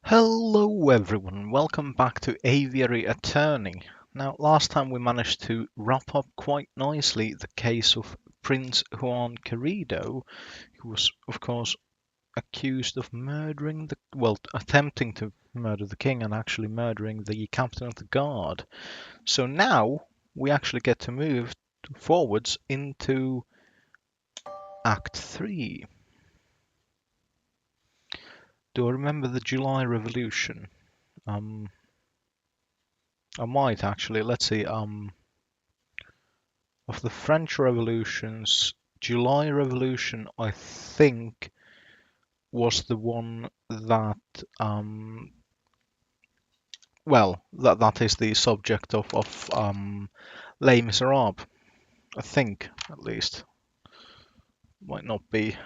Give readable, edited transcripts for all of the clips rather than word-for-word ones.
Hello everyone, welcome back to Aviary Attorney. Now, last time we managed to wrap up quite nicely the case of Prince Juan Querido, who was, of course, accused of attempting to murder the king and actually murdering the captain of the guard. So now we actually get to move forwards into Act 3. Do I remember the July Revolution? I might actually. Let's see. Of the French revolutions, July Revolution, I think, was the one that, that is the subject of Les Miserables. I think, at least. Might not be.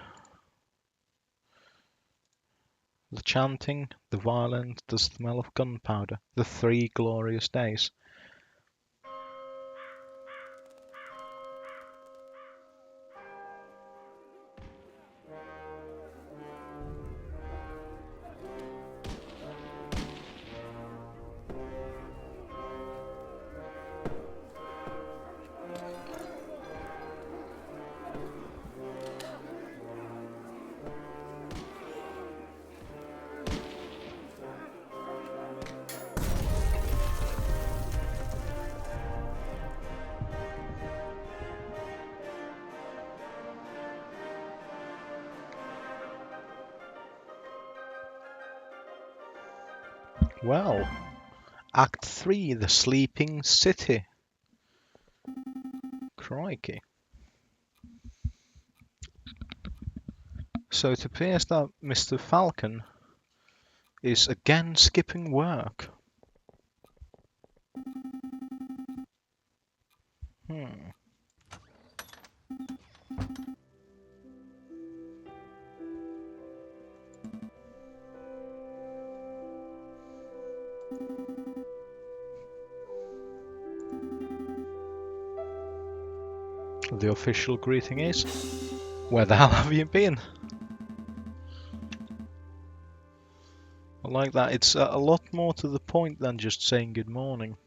The chanting, the violence, the smell of gunpowder, the 3 glorious days. Well, Act 3, The Sleeping City. Crikey. So it appears that Mr. Falcon is again skipping work. The official greeting is, "Where the hell have you been?" I like that. It's a lot more to the point than just saying good morning.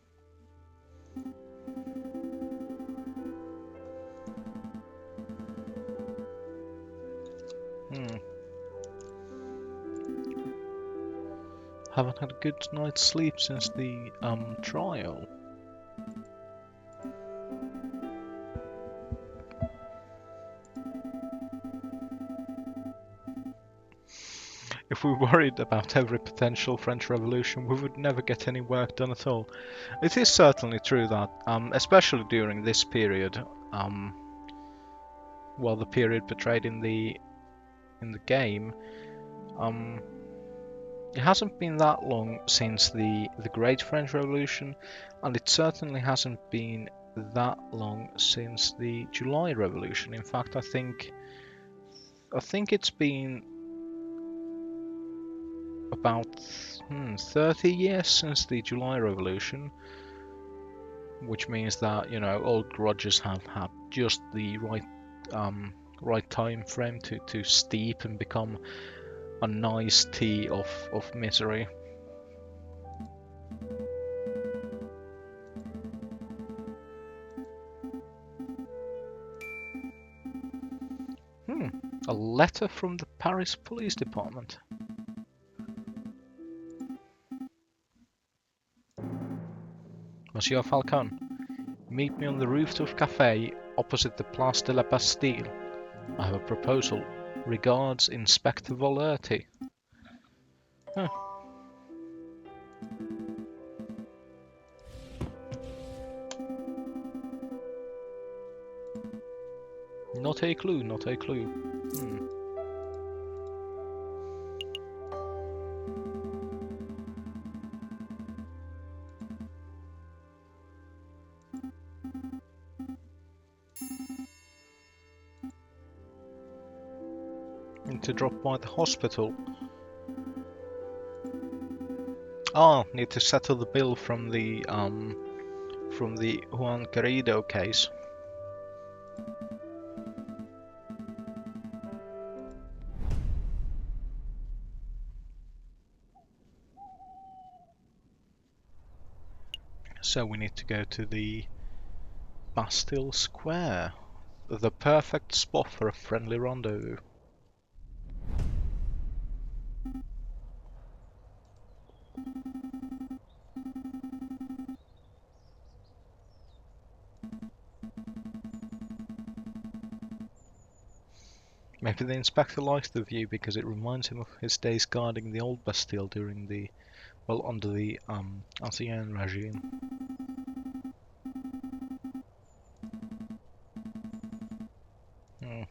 Haven't had a good night's sleep since the trial. If we worried about every potential French Revolution, we would never get any work done at all. It is certainly true that, especially during this period, the period portrayed in the game, it hasn't been that long since the Great French Revolution, and it certainly hasn't been that long since the July Revolution. In fact, I think it's been about 30 years since the July Revolution, which means that, old grudges have had just the right time frame to steep and become a nice tea of misery. A letter from the Paris Police Department. Monsieur Falcon, meet me on the rooftop cafe opposite the Place de la Bastille. I have a proposal. Regards, Inspector Volerti. Not a clue, not a clue. Need to drop by the hospital. Need to settle the bill from the Juan Querido case. So we need to go to the Bastille Square, the perfect spot for a friendly rendezvous. Maybe the inspector likes the view because it reminds him of his days guarding the old Bastille during the, well, under the Ancien regime. Hmm.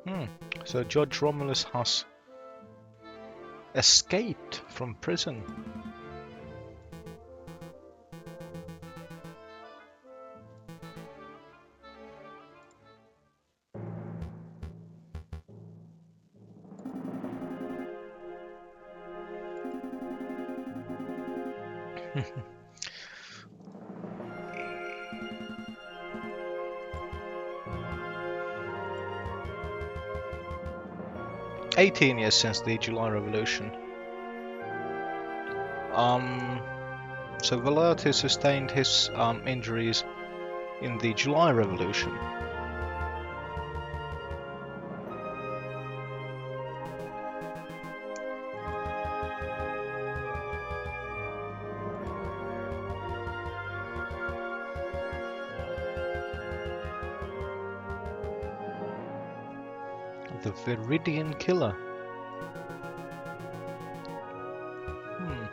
'Hmm. So Judge Romulus has escaped from prison. Hmm. 18 years since the July Revolution. So Valerte sustained his injuries in the July Revolution. The Viridian Killer. Hmm.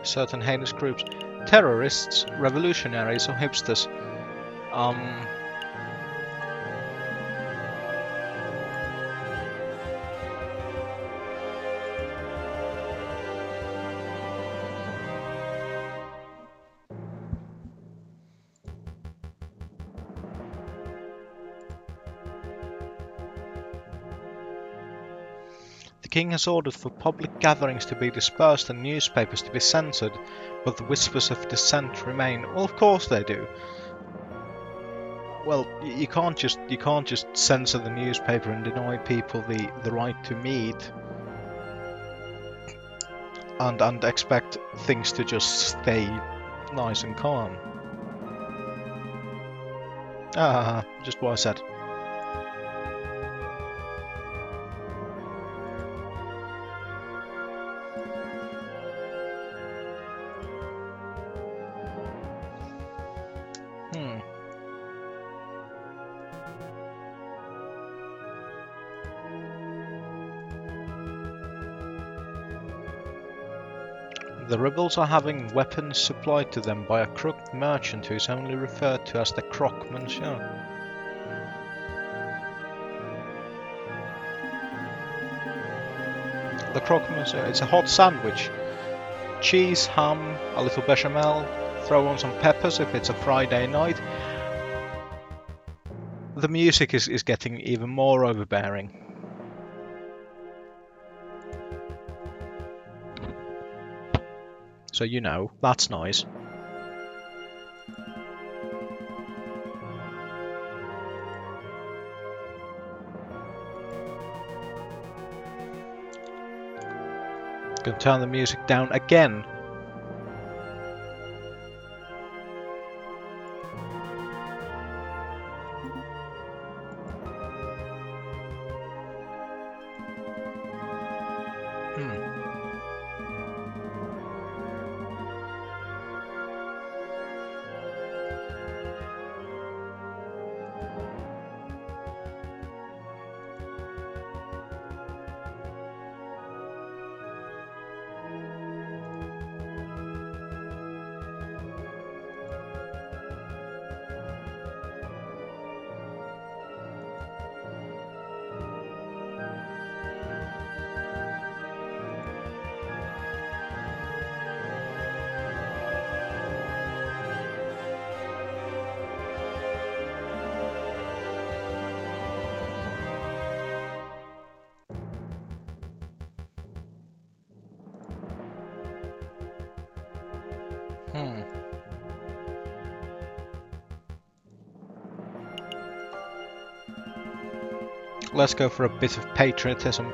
Certain heinous groups. Terrorists, revolutionaries, or hipsters. The king has ordered for public gatherings to be dispersed and newspapers to be censored, but the whispers of dissent remain. Well, of course they do. Well, you can't just censor the newspaper and deny people the right to meet and expect things to just stay nice and calm. Just what I said. Hmm. The rebels are having weapons supplied to them by a crooked merchant who is only referred to as the Croque Monsieur. The Croque Monsieur, it's a hot sandwich. Cheese, ham, a little bechamel, throw on some peppers if it's a Friday night. The music is getting even more overbearing. So you know, that's nice. Gonna turn the music down again. Hmm. Let's go for a bit of patriotism.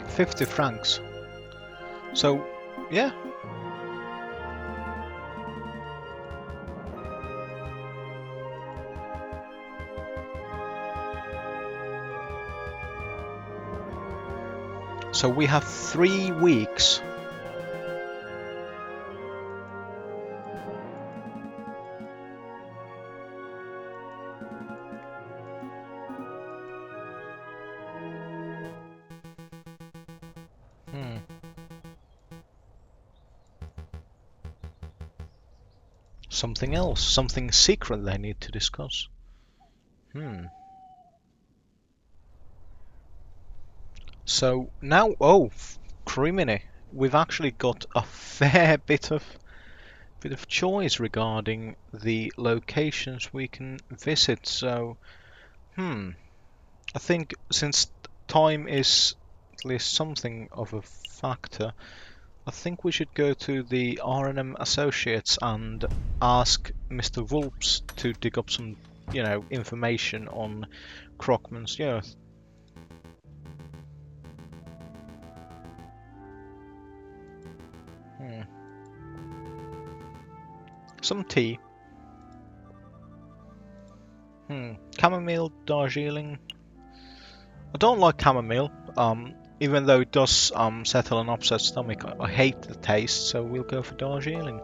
£50. So, yeah. So we have 3 weeks. Hmm. Something else, something secret they need to discuss. Hmm. So now, oh, criminy, we've actually got a fair bit of choice regarding the locations we can visit. So, I think since time is at least something of a factor, I think we should go to the R&M Associates and ask Mr. Vulps to dig up some, information on Crockman's Earth. Hmm. Some tea. Chamomile, Darjeeling. I don't like chamomile. Even though it does settle an upset stomach, I hate the taste. So we'll go for Darjeeling.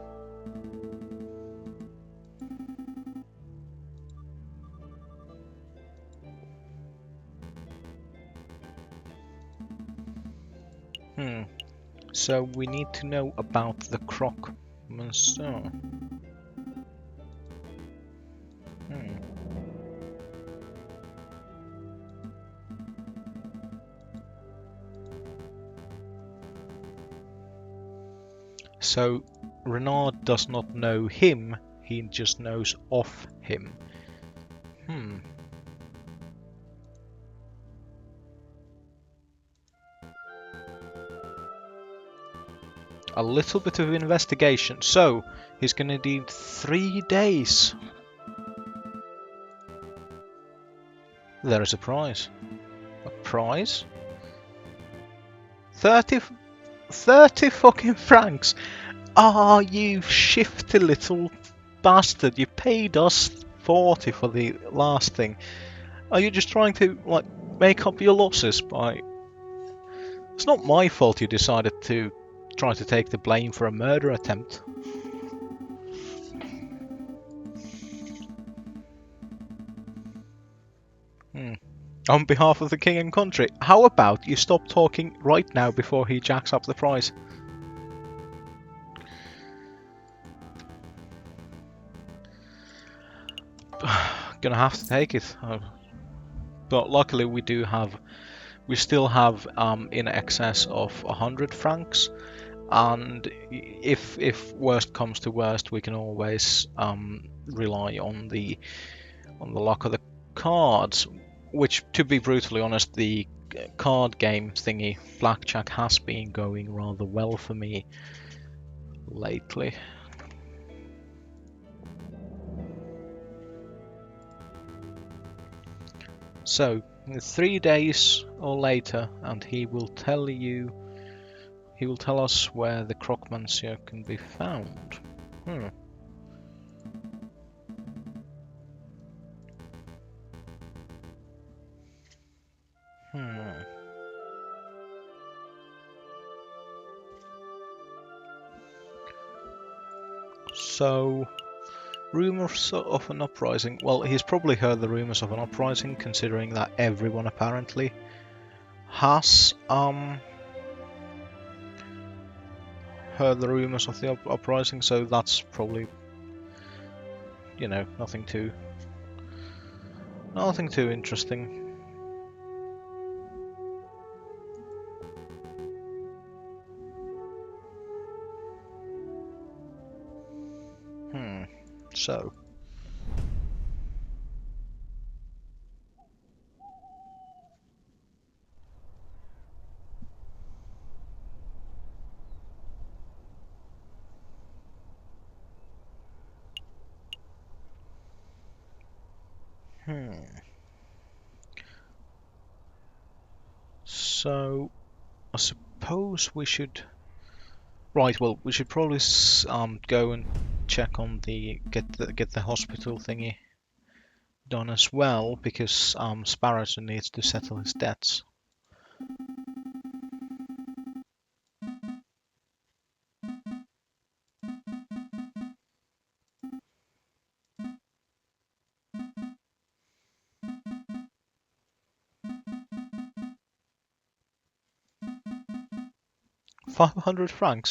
So we need to know about the Crockman's. Hmm. So Renard does not know him, he just knows of him. A little bit of investigation. So he's gonna need 3 days. There is a prize. A prize? 30 fucking francs. Ah, you shifty little bastard. You paid us 40 for the last thing. Are you just trying to, like, make up your losses by... It's not my fault you decided to try to take the blame for a murder attempt. On behalf of the king and country, how about you stop talking right now before he jacks up the price? Gonna have to take it. But luckily we still have in excess of 100 francs, and if worst comes to worst, we can always rely on the luck of the cards. Which, to be brutally honest, the card game thingy, blackjack, has been going rather well for me lately. So, 3 days or later, and he will tell us where the Crockmansia can be found. So, rumours of an uprising. Well, he's probably heard the rumours of an uprising, considering that everyone apparently has heard the rumours of the uprising. So that's probably, nothing too interesting. So So I suppose we should. Right. Well, we should probably go and check on get the hospital thingy done as well, because Sparrowson needs to settle his debts. £500.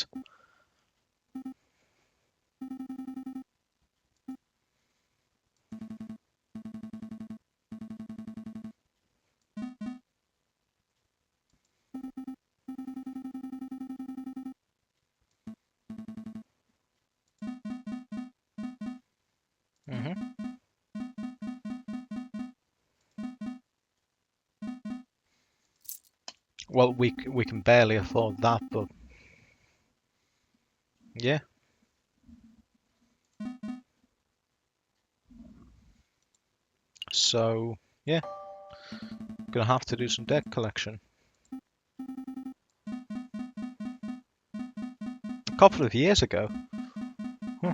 hmm Well, we can barely afford that, but yeah. So yeah, gonna have to do some debt collection. A couple of years ago. Huh.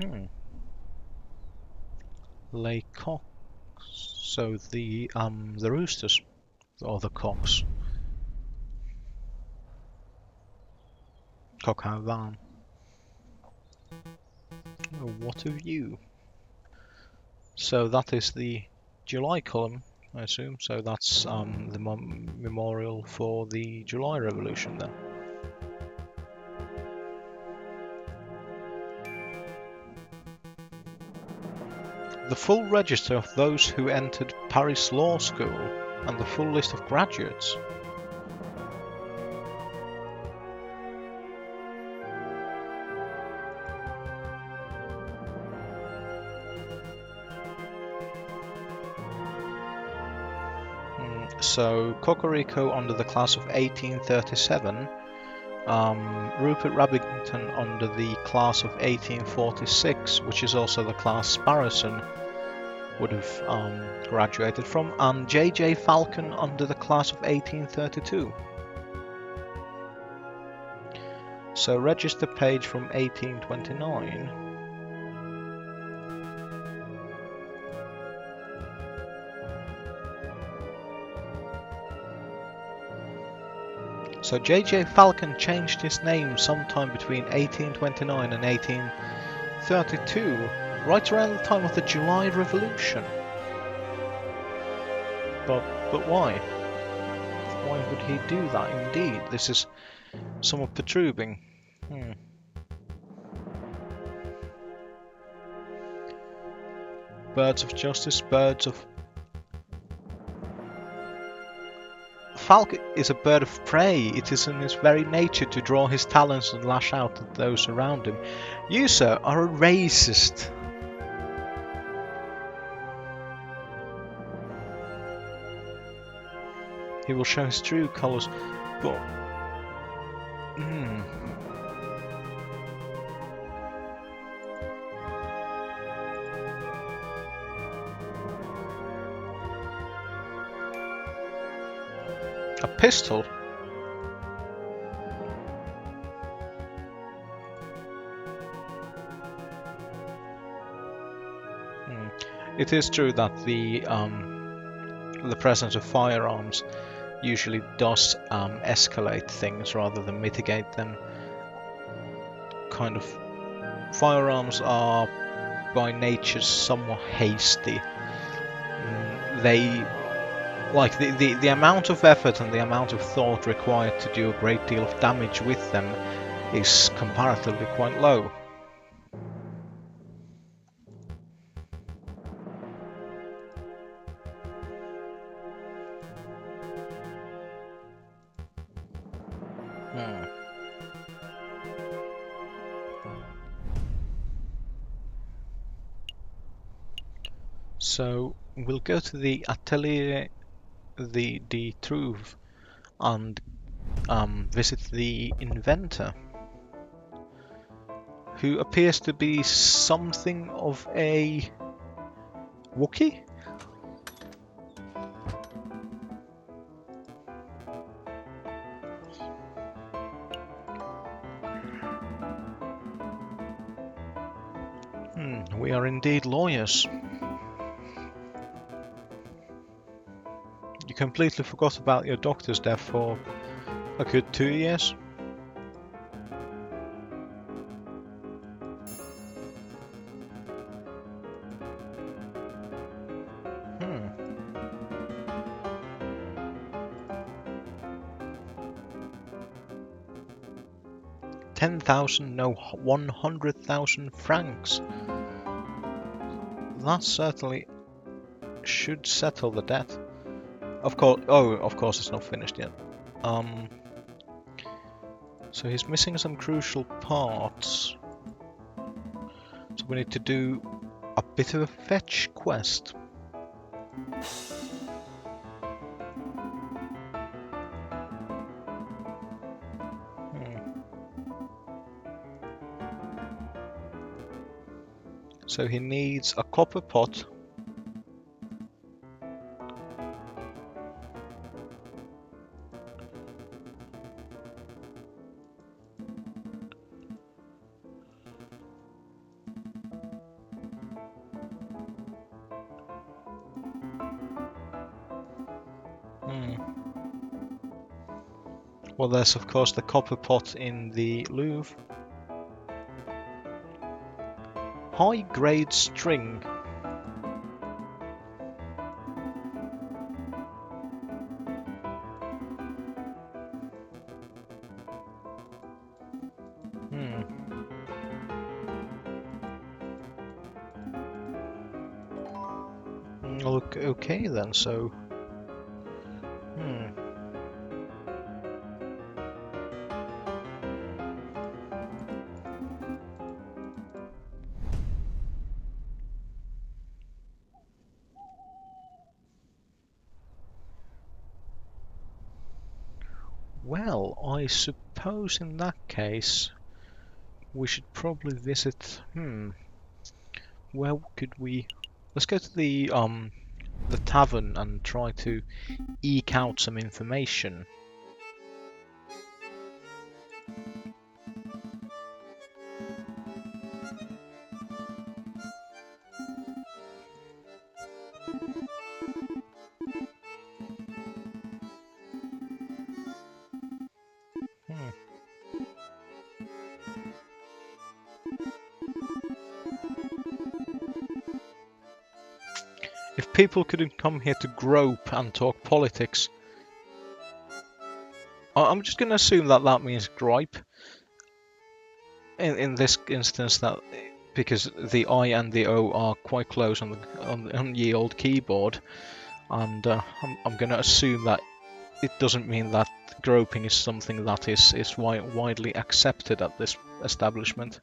Hmm. Lay cocks. So the roosters or the cocks. Cock how van. Oh, what of you? So that is the July column, I assume. So that's the memorial for the July Revolution then. The full register of those who entered Paris Law School and the full list of graduates. So Cocorico under the class of 1837, Rupert Rabington under the class of 1846, which is also the class Sparrowson would have graduated from, and J.J. Falcon under the class of 1832. So register page from 1829. So J.J. Falcon changed his name sometime between 1829 and 1832, right around the time of the July Revolution. But why? Why would he do that? Indeed, this is somewhat perturbing. Birds of justice, birds of... Falcon is a bird of prey. It is in his very nature to draw his talons and lash out at those around him. You, sir, are a racist. He will show his true colours, but... A pistol? It is true that the presence of firearms usually does escalate things rather than mitigate them. Kind of, firearms are by nature somewhat hasty. They, like the amount of effort and the amount of thought required to do a great deal of damage with them is comparatively quite low. So we'll go to the Atelier de Trouve and visit the inventor, who appears to be something of a Wookiee? We are indeed lawyers. You completely forgot about your doctor's death for a good 2 years? Hmm. 10,000, no, 100,000 francs. That certainly should settle the debt. Of course it's not finished yet. So he's missing some crucial parts. So we need to do a bit of a fetch quest. So he needs a copper pot. Well, there's of course the copper pot in the Louvre. High grade string. Okay then, so... Well, I suppose in that case we should probably visit... Where could we... Let's go to the tavern and try to eke out some information. If people couldn't come here to grope and talk politics, I'm just going to assume that that means gripe. In this instance, that because the I and the O are quite close on the old keyboard, and I'm going to assume that it doesn't mean that groping is something that is widely accepted at this establishment.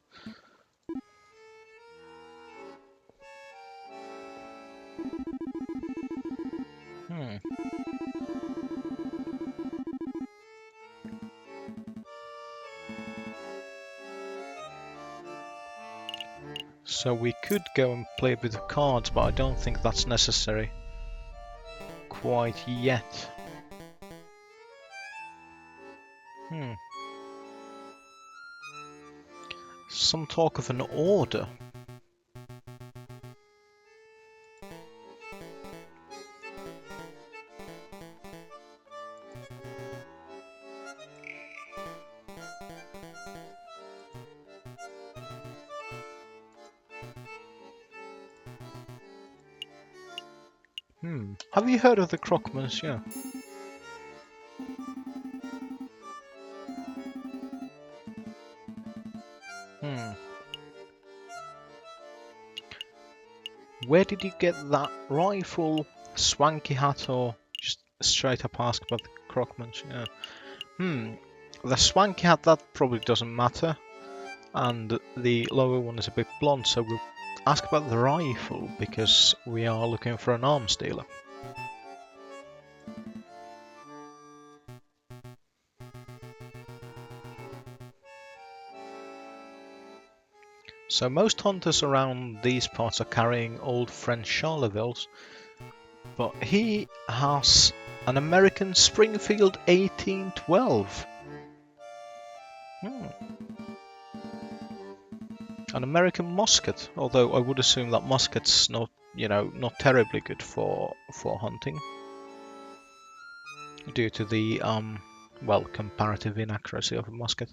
So we could go and play a bit of cards, but I don't think that's necessary quite yet. Some talk of an order. Have you heard of the Croque Monsieur? Where did you get that rifle, swanky hat, or just straight up ask about the Croque Monsieur? The swanky hat, that probably doesn't matter, and the lower one is a bit blonde, so we'll ask about the rifle, because we are looking for an arms dealer. So most hunters around these parts are carrying old French Charlevilles, but he has an American Springfield 1812. An American musket, although I would assume that musket's not, not terribly good for hunting, due to the comparative inaccuracy of a musket.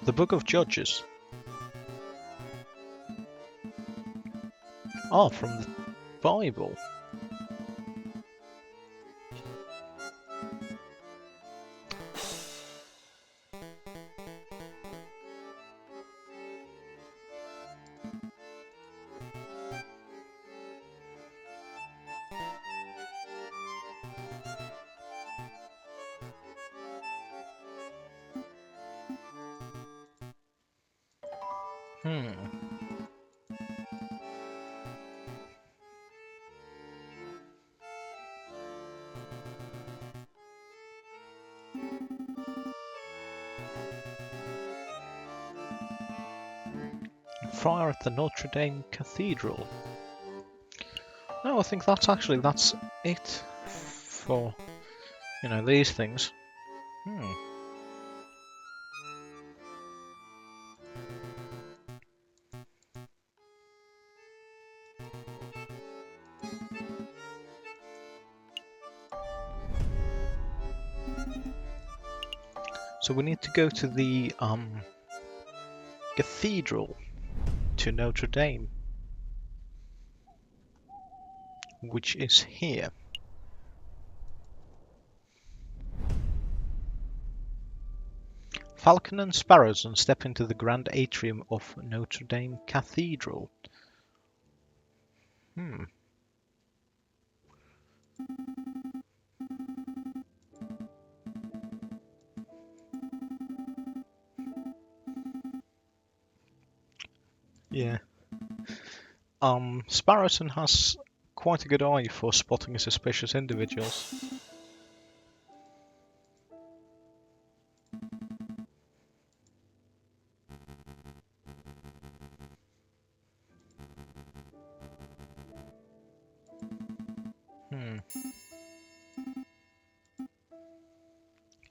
The Book of Judges. Oh, from the Bible. Friar at the Notre Dame Cathedral. No, I think that's it for, these things. So we need to go to the cathedral, to Notre Dame, which is here. Falcon and sparrows and step into the grand atrium of Notre Dame Cathedral. Yeah. Sparrowton has quite a good eye for spotting suspicious individuals.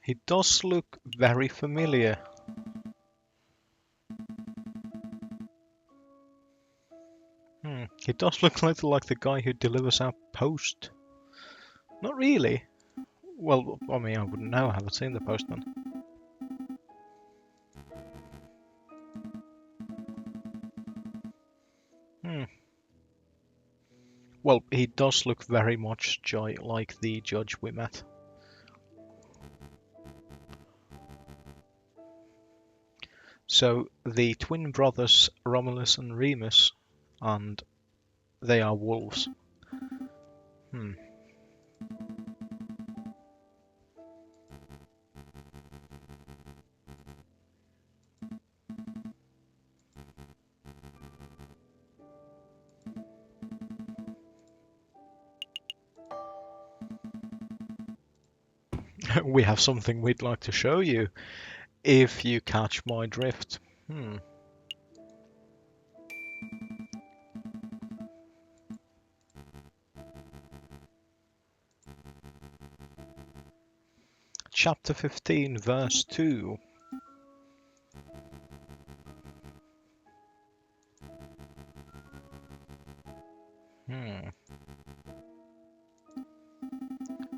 He does look very familiar. He does look a little like the guy who delivers our post. Not really. Well, I mean, I wouldn't know. I haven't seen the postman. Well, he does look very much like the judge we met. So, the twin brothers Romulus and Remus, and they are wolves. We have something we'd like to show you, if you catch my drift. Chapter 15, verse 2. Hmm.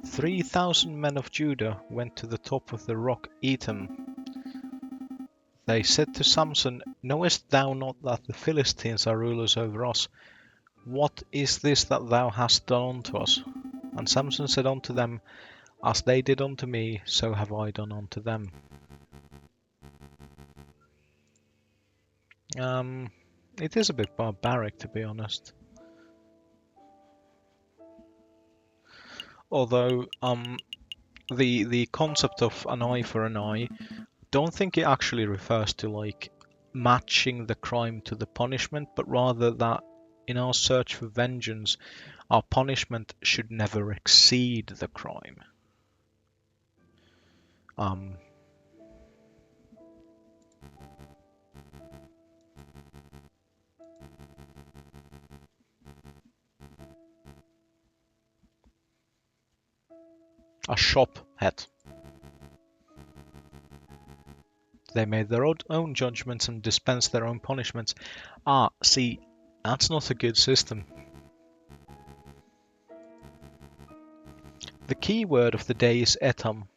3,000 men of Judah went to the top of the rock Etam. They said to Samson, Knowest thou not that the Philistines are rulers over us? What is this that thou hast done unto us? And Samson said unto them, As they did unto me, so have I done unto them. It is a bit barbaric, to be honest. Although, the concept of an eye for an eye, don't think it actually refers to like matching the crime to the punishment, but rather that in our search for vengeance, our punishment should never exceed the crime. Um, a shop head. They made their own judgments and dispensed their own punishments. Ah, see, that's not a good system. The key word of the day is etam.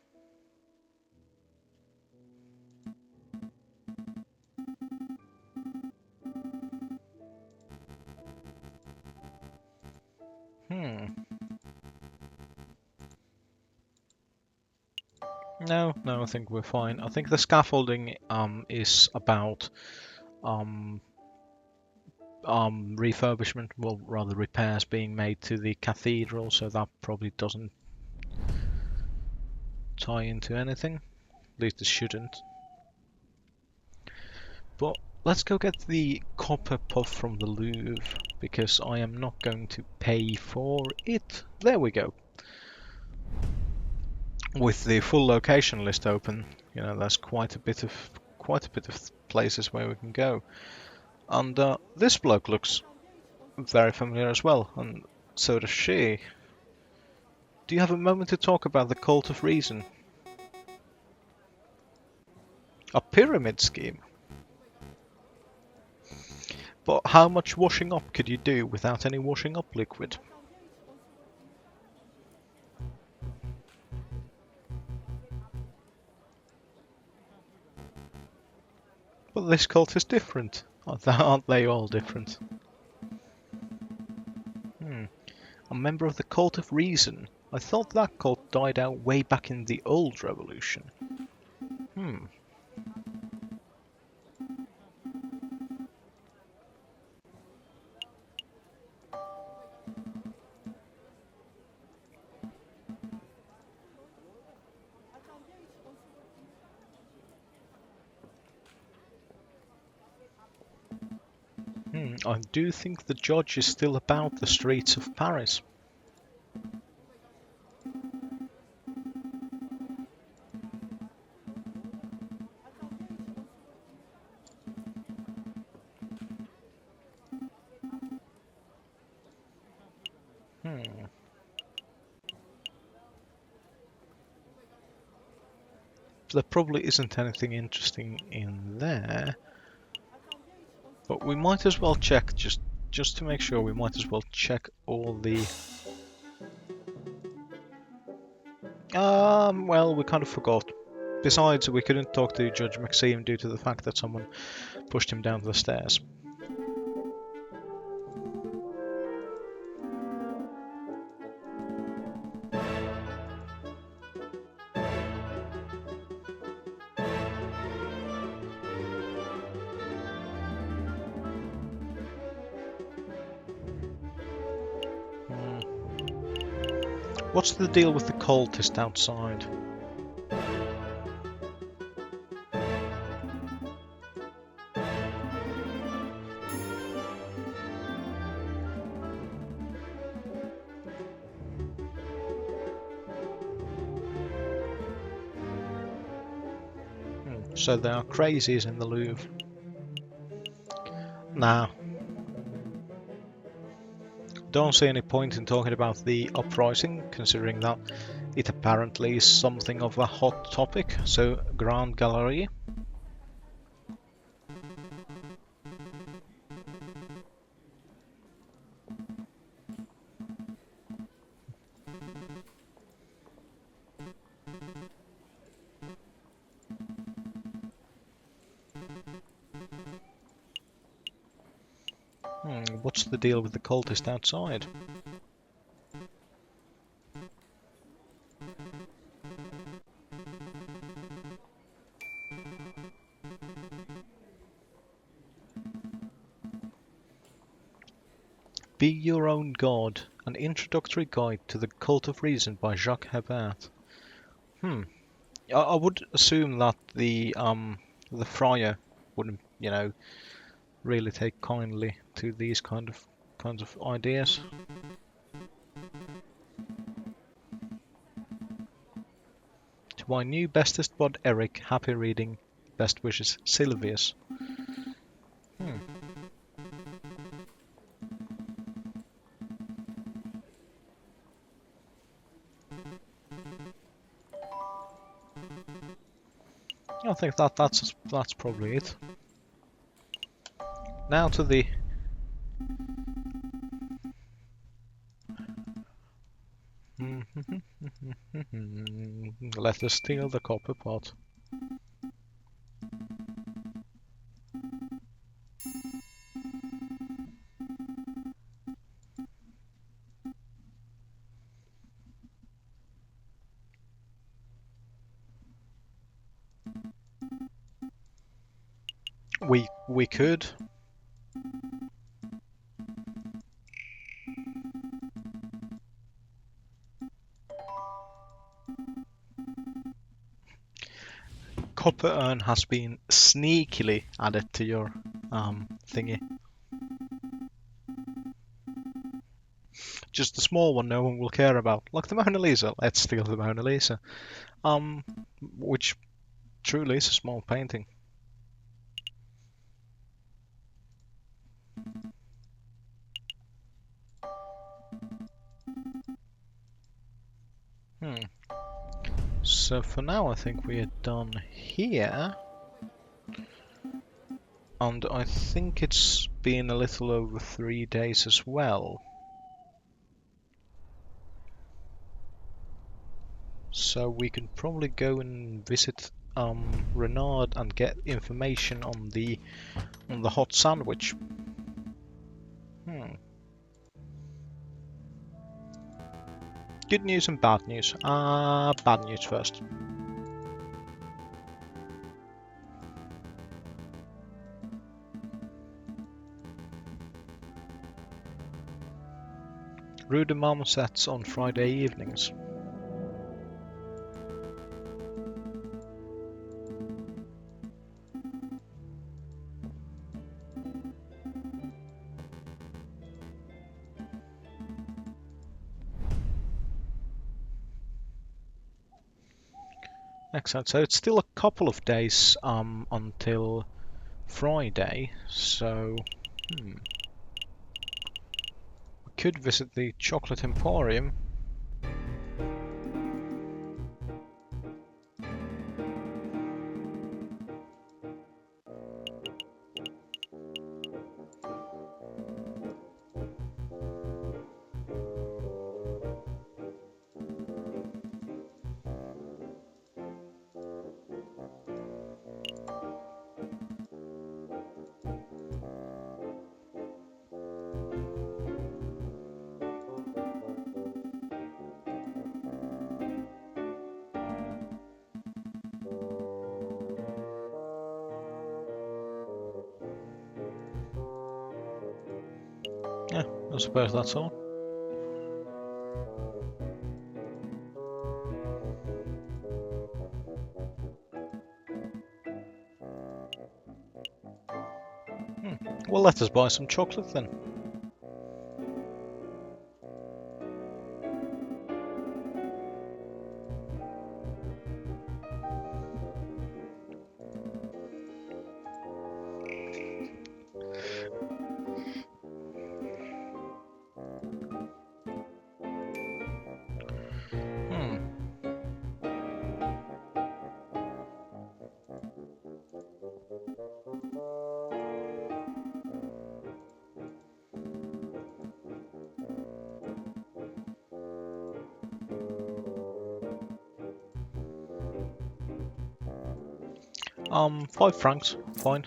No, I think we're fine. I think the scaffolding is about um, refurbishment, well, rather repairs being made to the cathedral, so that probably doesn't tie into anything. At least it shouldn't. But let's go get the copper puff from the Louvre, because I am not going to pay for it. There we go. With the full location list open, you know, there's quite a bit of places where we can go. And this bloke looks very familiar as well, and so does she. Do you have a moment to talk about the Cult of Reason? A pyramid scheme? But how much washing up could you do without any washing up liquid? But this cult is different. Aren't they all different? A member of the Cult of Reason. I thought that cult died out way back in the old revolution. I do think the judge is still about the streets of Paris. There probably isn't anything interesting in there, but we might as well check, just to make sure, we might as well check all the... well, we kind of forgot. Besides, we couldn't talk to Judge Maxime due to the fact that someone pushed him down the stairs. What's the deal with the cultist outside? So there are crazies in the Louvre. Nah. Don't see any point in talking about the uprising, considering that it apparently is something of a hot topic. So, Grand Gallery. What's the deal with the cultist outside? Be Your Own God, An Introductory Guide to the Cult of Reason by Jacques Hebert. I would assume that the friar wouldn't, really take kindly to these kinds of ideas. To my new bestest bud Eric, happy reading. Best wishes, Sylvius. I think that's probably it. Now to the let us steal the copper pot. We could. Copper urn has been sneakily added to your thingy. Just a small one no one will care about. Like the Mona Lisa. Let's steal the Mona Lisa. Which truly is a small painting. So for now I think we are done here. And I think it's been a little over 3 days as well. So we can probably go and visit Renard and get information on the hot sandwich. Good news and bad news. Bad news first. Rue de Marmosets on Friday evenings. Excellent. So it's still a couple of days until Friday. So we could visit the Chocolate Emporium. Yeah, I suppose that's all. Well, let us buy some chocolate then. £5, fine.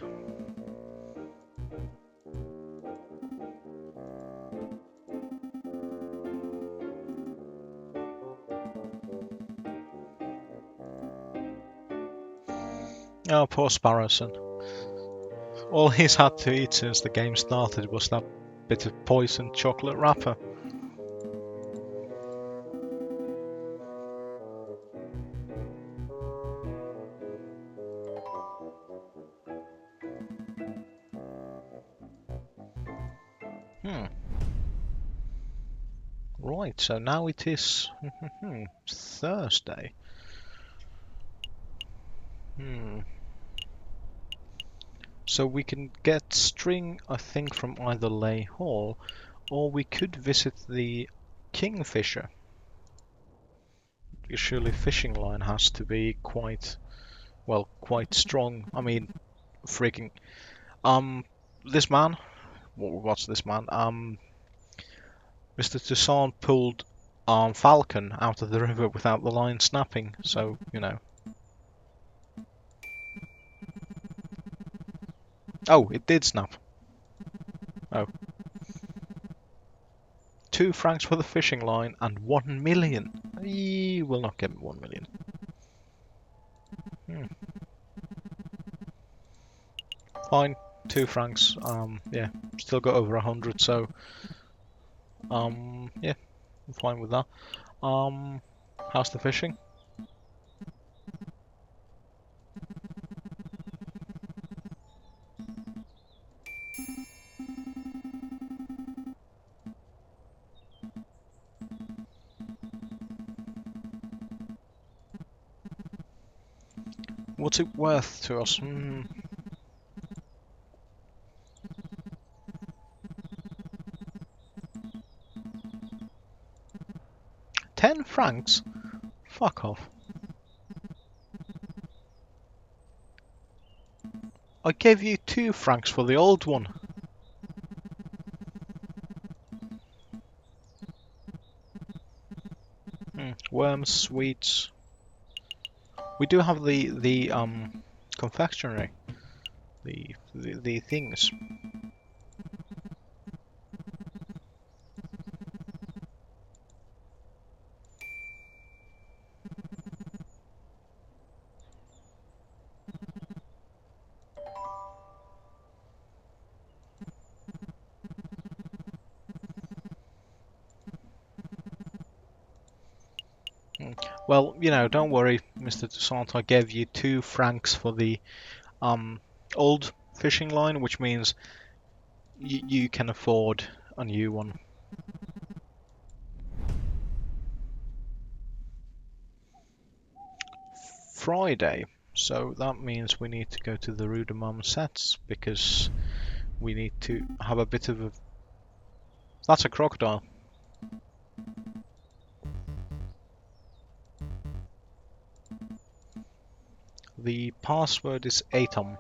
Oh, poor Sparrowson. All he's had to eat since the game started was that bit of poisoned chocolate wrapper. Right, so now it is Thursday. So we can get string, I think, from either Lay Hall, or we could visit the Kingfisher. Surely fishing line has to be quite strong. I mean, freaking, this man, what's this man? Mr. Toussaint pulled Falcon out of the river without the line snapping, so, you know. Oh, it did snap. Oh. 2 francs for the fishing line and 1 million. He will not get 1 million. Fine, 2 francs. Yeah, still got over 100, so yeah, I'm fine with that. How's the fishing? What's it worth to us? 10 francs? Fuck off. I gave you 2 francs for the old one. Worms, sweets. We do have the confectionery. The things. Well, you know, don't worry, Mr. Toussaint. I gave you 2 francs for the old fishing line, which means you can afford a new one. Friday, so that means we need to go to the Rue de Marmousets because we need to have a bit of a... That's a crocodile. The password is Atom.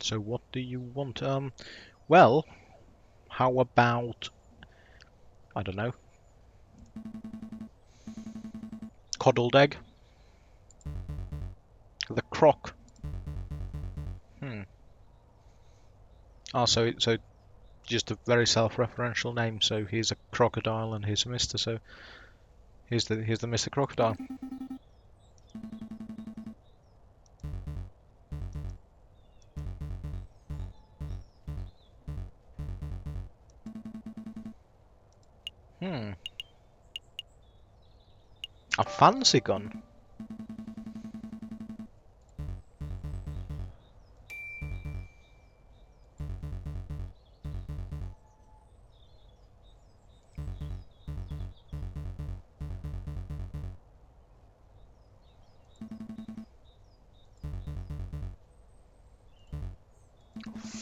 So what do you want? Well, how about, I don't know, coddled egg? The croc. So just a very self-referential name. So here's a crocodile and here's a Mister. So here's the Mr. Crocodile. A fancy gun.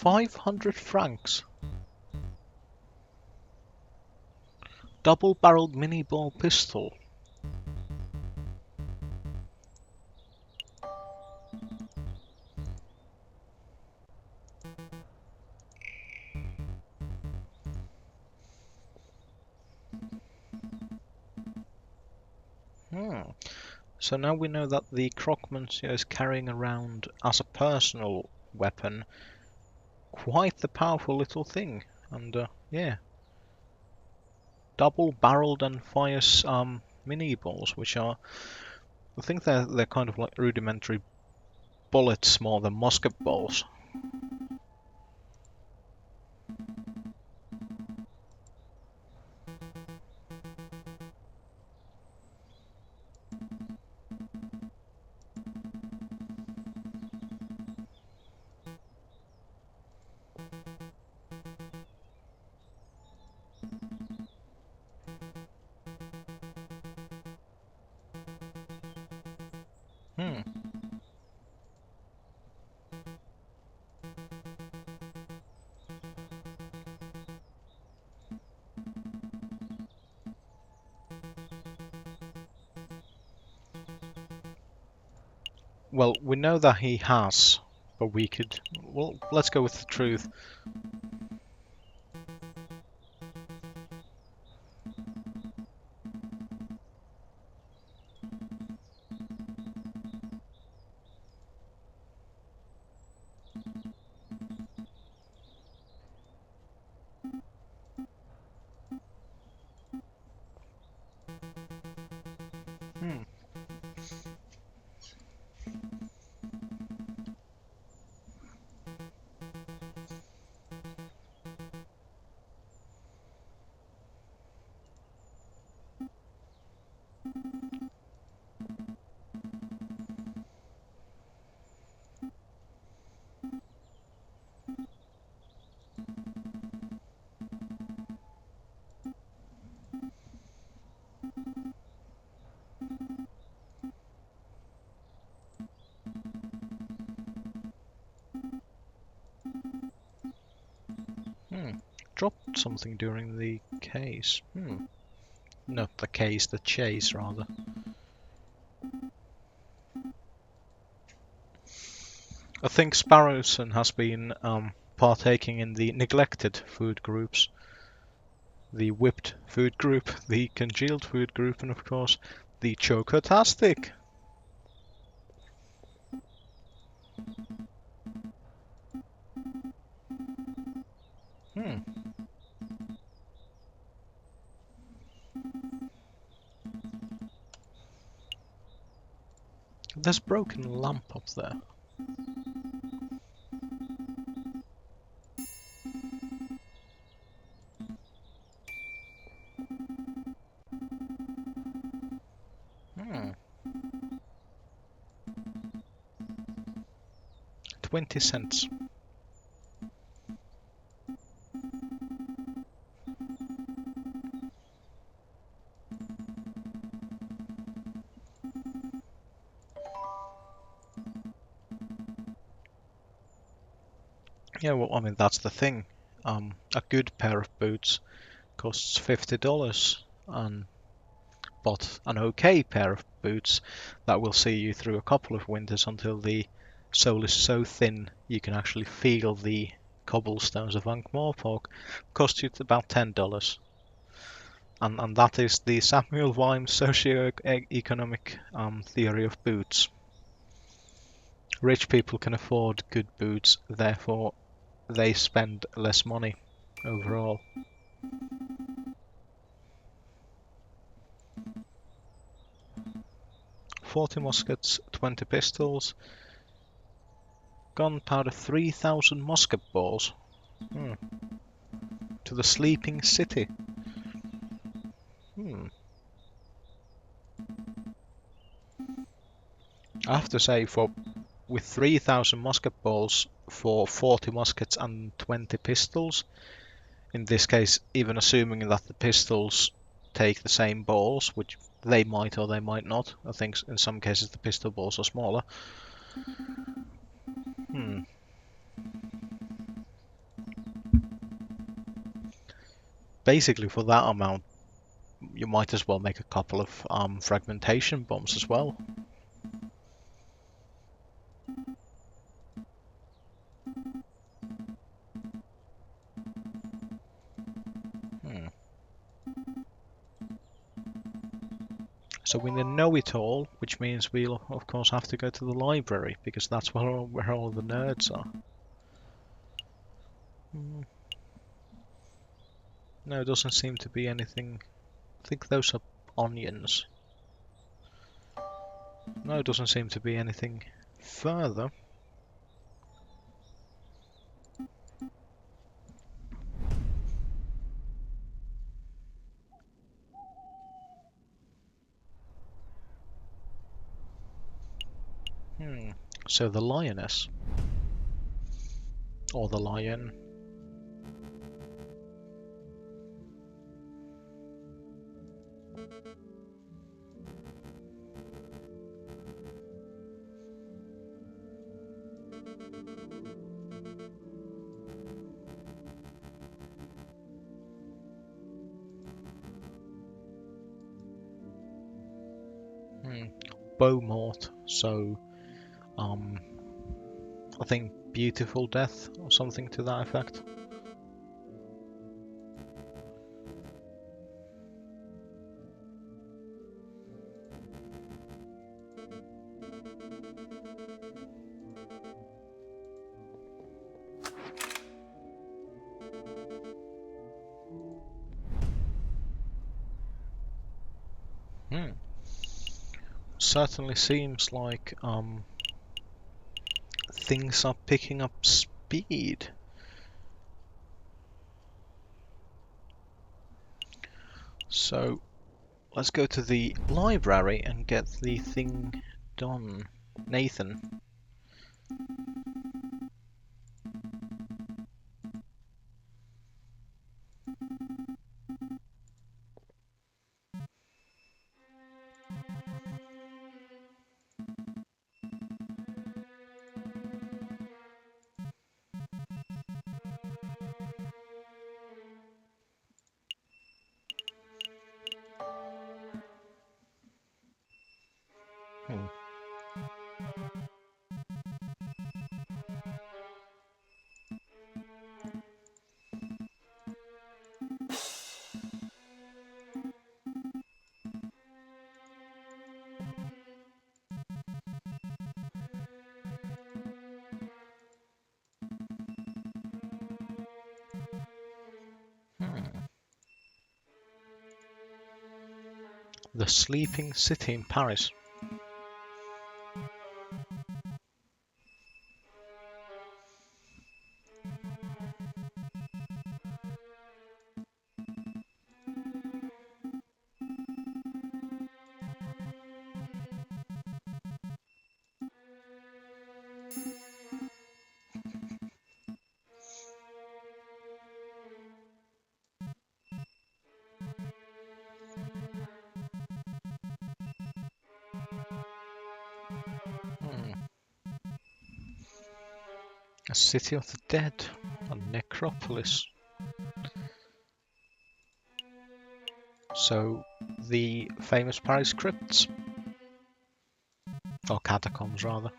£500. Double-barreled mini-ball pistol. So now we know that the Croque-Monsieur is carrying around as a personal weapon quite the powerful little thing, and yeah, double-barreled and fires mini balls, which are, I think they're kind of like rudimentary bullets more than musket balls. Hmm. Well, we know that he has, but we could... Well, let's go with the truth. Hmm. Hmm. Dropped something during the case. Hmm. Not the case, the chase, rather. I think Sparrowson has been partaking in the neglected food groups. The whipped food group, the congealed food group, and of course, the chocotastic. Hmm. There's a broken lamp up there. Hmm. 20 cents. Yeah, well, I mean, that's the thing. A good pair of boots costs $50, and but an okay pair of boots that will see you through a couple of winters until the sole is so thin you can actually feel the cobblestones of Ankh-Morpork cost you about $10. And that is the Samuel Weim socio-economic theory of boots. Rich people can afford good boots, therefore they spend less money overall. 40 muskets, 20 pistols, gunpowder 3,000 musket balls. Hmm. To the sleeping city. Hmm. I have to say, with 3,000 musket balls for 40 muskets and 20 pistols, in this case, even assuming that the pistols take the same balls, which they might or they might not. I think in some cases the pistol balls are smaller. Hmm. Basically, for that amount, you might as well make a couple of fragmentation bombs as well. Hmm. So we know it all, which means we'll of course have to go to the library because that's where all the nerds are. Hmm. No, it doesn't seem to be anything. I think those are onions. No, it doesn't seem to be anything further. Hmm. So the lioness. Or the lion. Hmm. Beaumont. So, I think beautiful death or something to that effect. Hmm. Certainly seems like things are picking up speed. So let's go to the library and get the thing done. Nathan. Hmm. Hmm. The Sleeping City in Paris. Hmm. A city of the dead. A necropolis. So the famous Paris crypts. Or catacombs rather.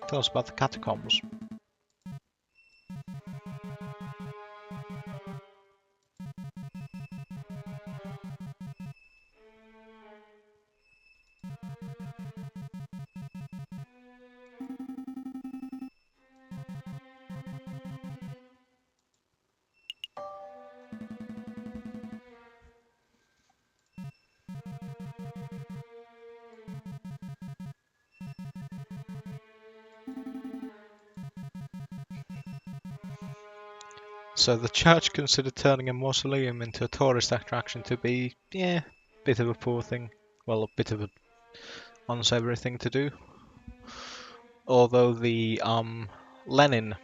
Tell us about the catacombs. So the church considered turning a mausoleum into a tourist attraction to be, yeah, bit of a poor thing. Well, a bit of an unsavory thing to do. Although the Lenin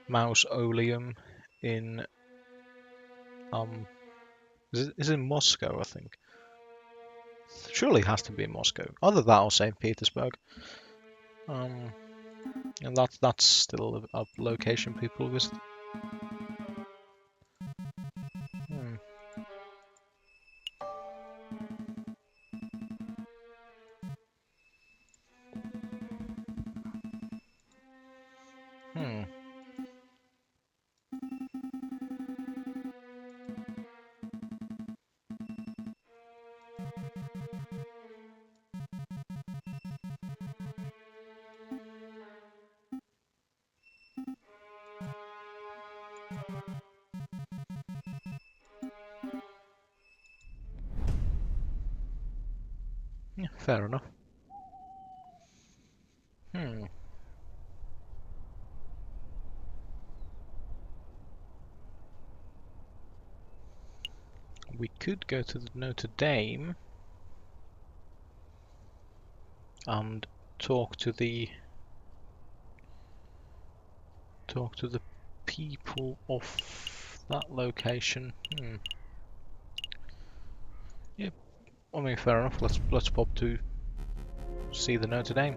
mausoleum in is in Moscow, I think. Surely it has to be in Moscow. Either that or St. Petersburg. Um, and that's still a location people visit. Hmm. Hmm. Yeah, fair enough. Hmm. we could go to the Notre Dame and talk to the people of that location. Yeah, I mean, fair enough. Let's pop to see the Notre Dame.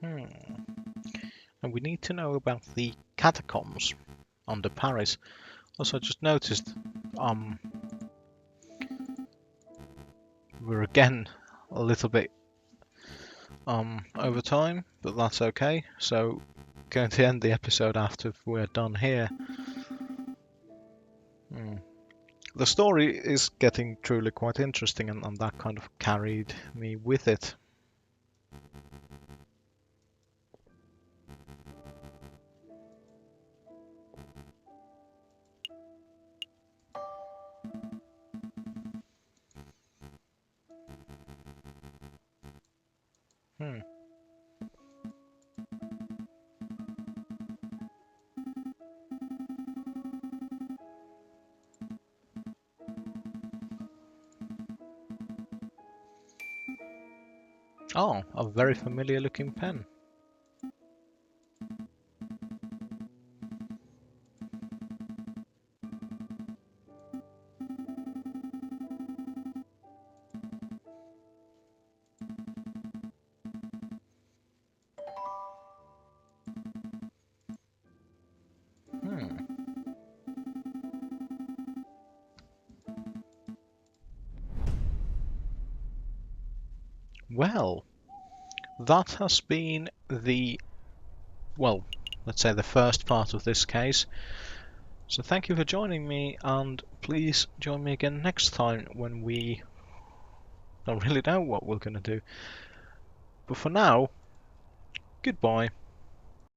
Hmm. And we need to know about the catacombs under Paris. Also, I just noticed we're again a little bit over time, but that's okay. So, going to end the episode after we're done here. The story is getting truly quite interesting, and that kind of carried me with it. Hmm. Oh, a very familiar looking pen. Well, that has been let's say the first part of this case. So thank you for joining me, and please join me again next time when we don't really know what we're going to do. But for now, goodbye.